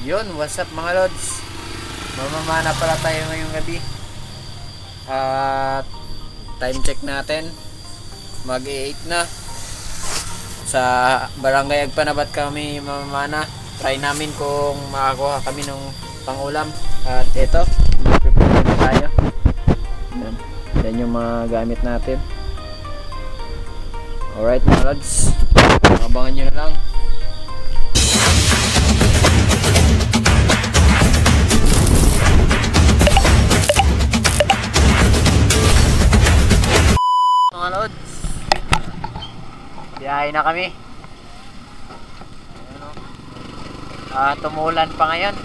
Yun, what's up mga lods? Mamamana pala tayo ngayong gabi. At time check natin, mag-8 na. Sa Barangay Agpanabat kami mamamana. Try namin kung makakuha kami ng pangulam. At ito, prepare na tayo. Yan yung mga gamit natin. Alright mga lods, abangan nyo na lang. Mga lods, biyahe na kami. Tumulan pa ngayon.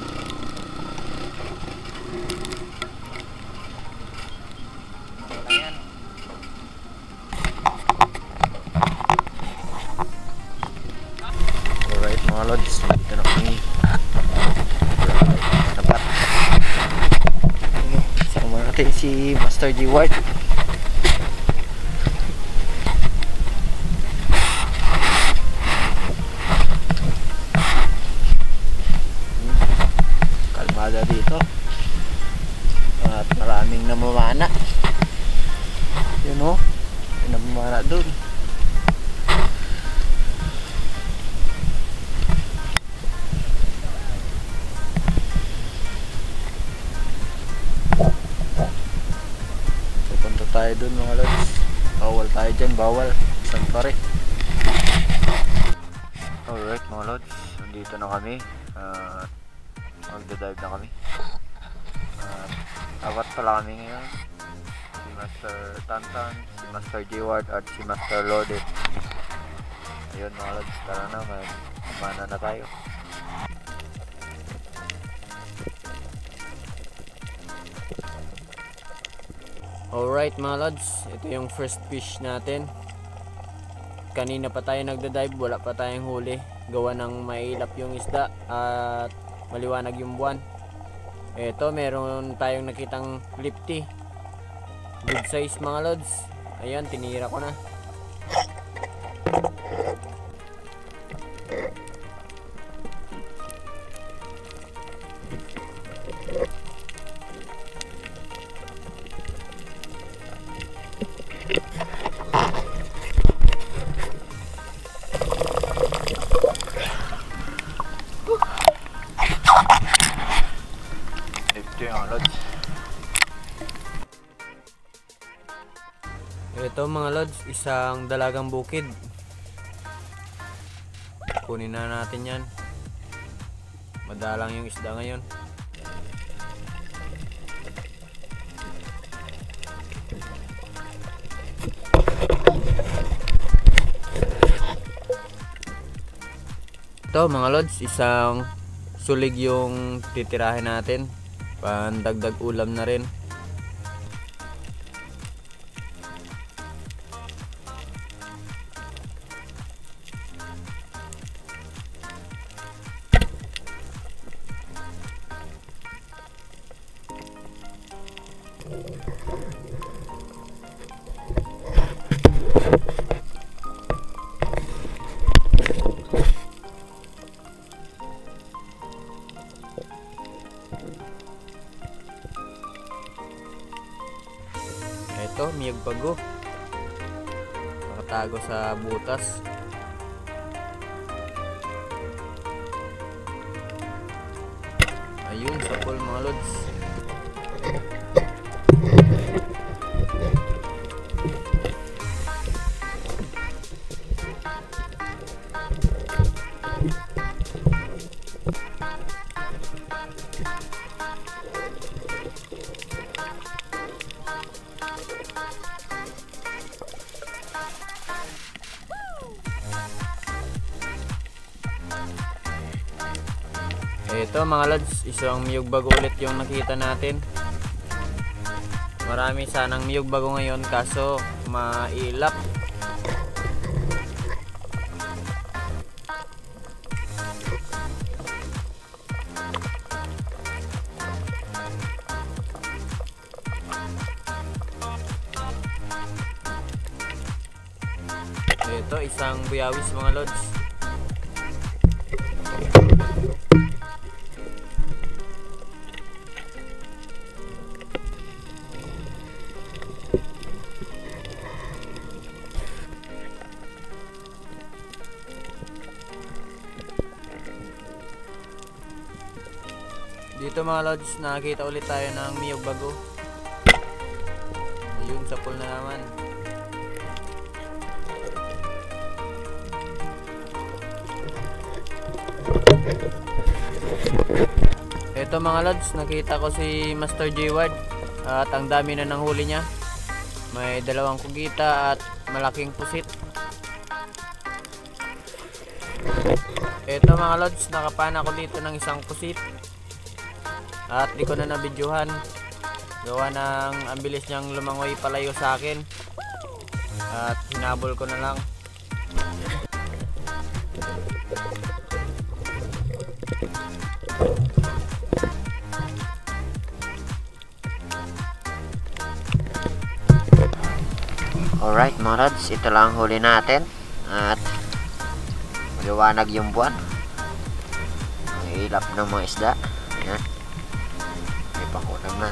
Ayan. Alright mga lods, dito na kami. Dapat sama natin si Master G Ward. Dito at maraming namamana. Yun o, may namamana dun. Pupunta tayo dun mga lods. Bawal tayo dyan, bawal. Saan pa rin. Alright mga lods, nandito na kami. Magdadive na kami. Apat pala kami ngayon. Si Master Tantan, si Master G Ward at si Master Loaded. Ayun mga lods, tara na, magmana na tayo. Alright mga lods, ito yung first fish natin. Kanina pa tayo nagdadive, wala pa tayong huli. Gawa ng mailap yung isda at maliwanag yung buwan. Eto, meron tayong nakitang lifty. Good size mga lods. Ayan, tinira ko na. Ito mga lods, isang dalagang bukid. Kunin na natin yan. Madalang yung isda ngayon. Ito mga lods, isang sulig yung titirahin natin. Pandagdag ulam na rin. Ito, miyag bago. Nakatago sa butas. Ayun, sapol mga lods. Ito mga lods, isang miyog bago ulit yung nakita natin. Marami sanang miyog bago ngayon kaso mailap. Ito isang buyawis mga lods. Dito mga lods, nakakita ulit tayo ng niyog bago. Ayun, sa pool na naman. Ito mga lods, nakita ko si Master J Ward at ang dami na ng huli niya. May 2 kugita at malaking pusit. Ito mga lods, nakapana ko dito ng isang pusit at di ko na nabidyohan. Gawa ng ang bilis niyang lumangoy palayo sa akin at hinabol ko na lang. Alright mga lods, ito lang ang huli natin at maliwanag yung buwan. May ilap ng mga isda. Ayan. May pangulam na.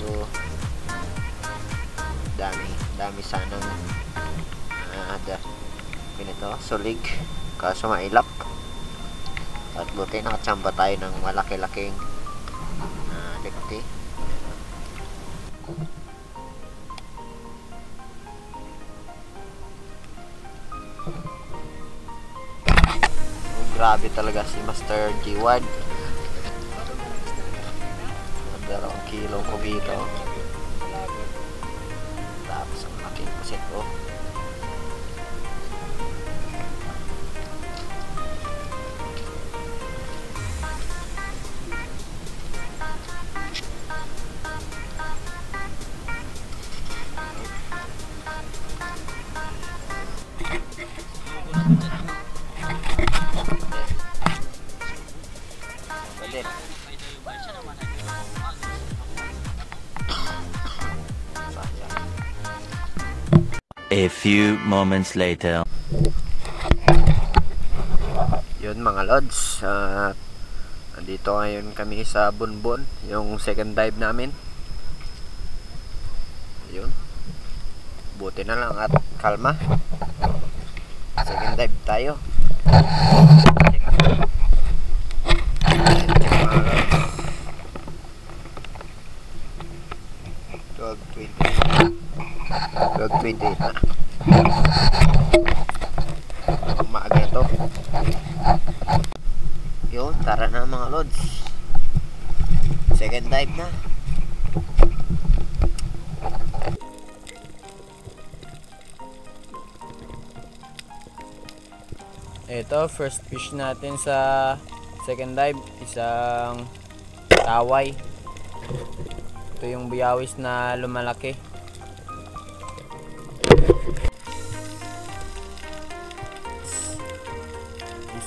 So, dami sanang ganito, sulig. Kaso mailap. At buti nakatsamba tayo ng malaki-laking likti. Grabe talaga si Master J Ward. 2 kilo ko dito. Tapos ang laking pusit ko. A few moments later. Yun mga lods, andito ngayon kami sa Bunbon, yung second dive namin. Yun, buti na lang at kalma. Second dive tayo. Check mga lods. 12:28 na. Umaga ito. Yun, tara na mga lods. Second dive na. Ito, first fish natin sa second dive, isang taway. Ito yung biyawis na lumalaki.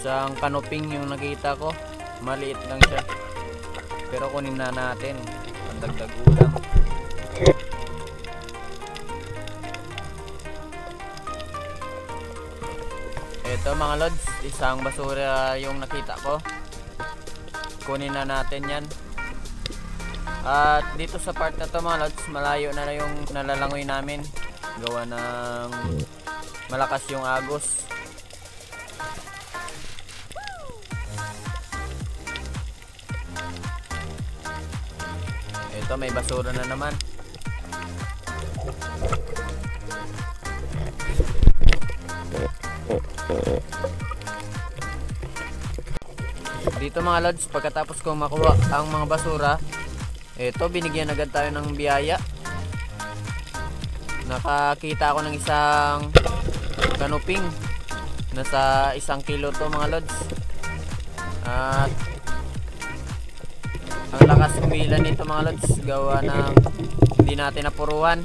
Isang kanuping yung nakita ko, maliit lang siya, pero kunin na natin pandagdag ulam. Ito mga lods, isang basura yung nakita ko, kunin na natin yan. At dito sa part na to mga lods, malayo na yung nalalangoy namin, gawa ng malakas yung agos. Ito, may basura na naman. Dito mga lods, pagkatapos kong makuha ang mga basura, ito, binigyan agad tayo ng biyaya. Nakakita ako ng isang kanuping. Nasa 1 kilo to mga lods. At ang lakas kumila nito mga lods, gawa ng hindi natin napuruhan.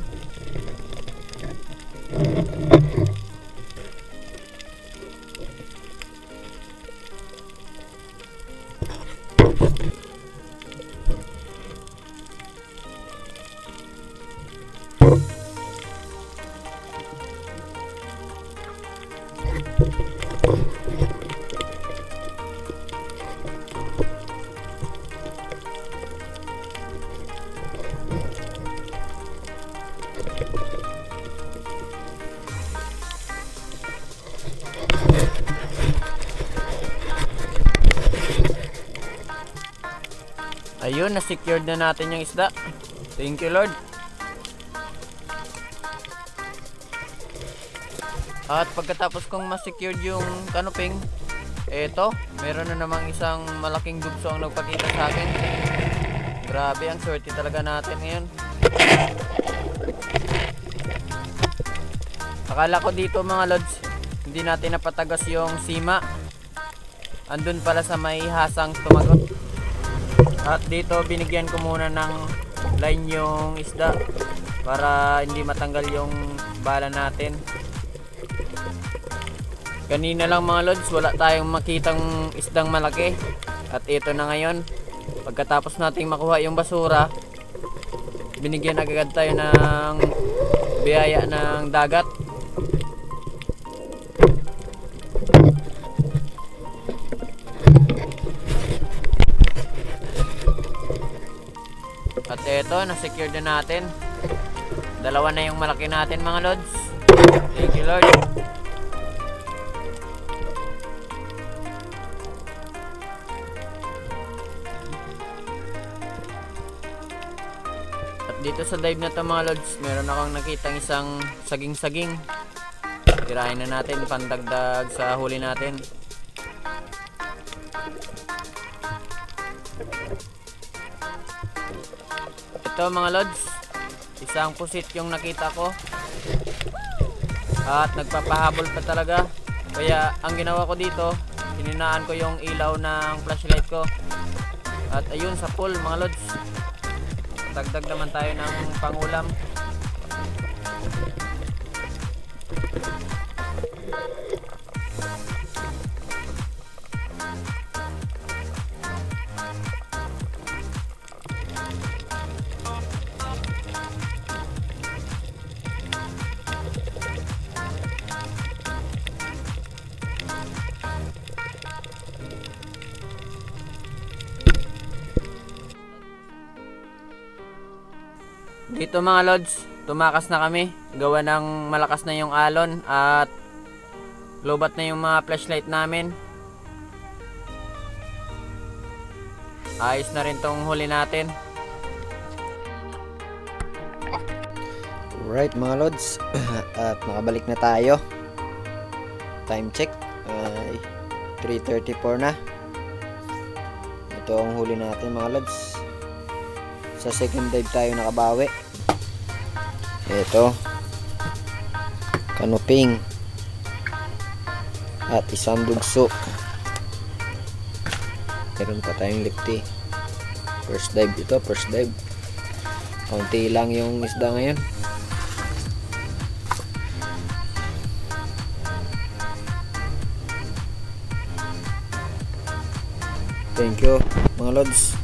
Ayun, na-secured na natin yung isda. Thank you, Lord. At pagkatapos kong ma-secured yung kanuping, eto, meron na namang isang malaking dugso ang nagpakita sa akin. Grabe, ang swerte talaga natin ngayon. Akala ko dito mga lods, hindi natin napatagas yung sima. Andun pala sa may hasang tumagot. At dito binigyan ko muna ng line yung isda para hindi matanggal yung bala natin. Kanina lang mga lods, wala tayong makitang isdang malaki. At ito na ngayon, pagkatapos nating makuha yung basura, binigyan agad tayo ng biyaya ng dagat. At ito, na-secure na natin. Dalawa na yung malaki natin mga lods. Thank you, Lord. At dito sa dive na to mga lods, meron akong nakitang isang saging-saging. Tirahin na natin, pandagdag sa huli natin. Ito mga lods, isang pusit yung nakita ko. At nagpapahabol pa talaga. Kaya ang ginawa ko dito, hininaan ko yung ilaw ng flashlight ko. At ayun sa pool mga lods, dagdag naman tayo ng pangulam. Dito mga lods, tumakas na kami. Gawa ng malakas na yung alon at lobat na yung mga flashlight namin. Ayos na rin tong huli natin. Alright mga lods, at nakabalik na tayo. Time check ay 3:34 na. Ito ang huli natin mga lods. Sa second dive tayo nakabawi. Ito, kanuping at isang dugso. Meron pa tayong lipti. First dive ito, first dive. Kaunti lang yung isda ngayon. Thank you mga lods.